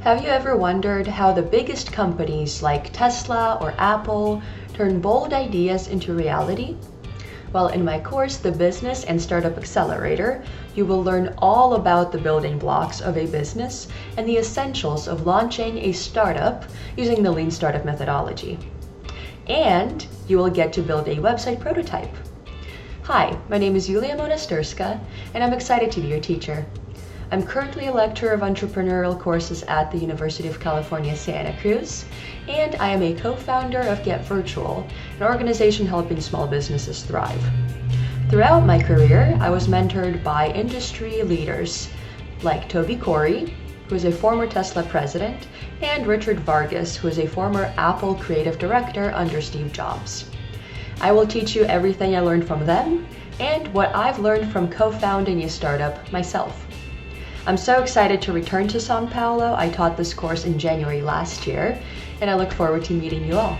Have you ever wondered how the biggest companies like Tesla or Apple turn bold ideas into reality? Well, in my course, The Business and Startup Accelerator, you will learn all about the building blocks of a business and the essentials of launching a startup using the Lean Startup methodology. And you will get to build a website prototype. Hi, my name is Julia Monasterska, and I'm excited to be your teacher. I'm currently a lecturer of entrepreneurial courses at the University of California, Santa Cruz, and I am a co-founder of Get Virtual, an organization helping small businesses thrive. Throughout my career, I was mentored by industry leaders like Toby Corey, who is a former Tesla president, and Richard Vargas, who is a former Apple creative director under Steve Jobs. I will teach you everything I learned from them and what I've learned from co-founding a startup myself. I'm so excited to return to São Paulo. I taught this course in January last year, and I look forward to meeting you all.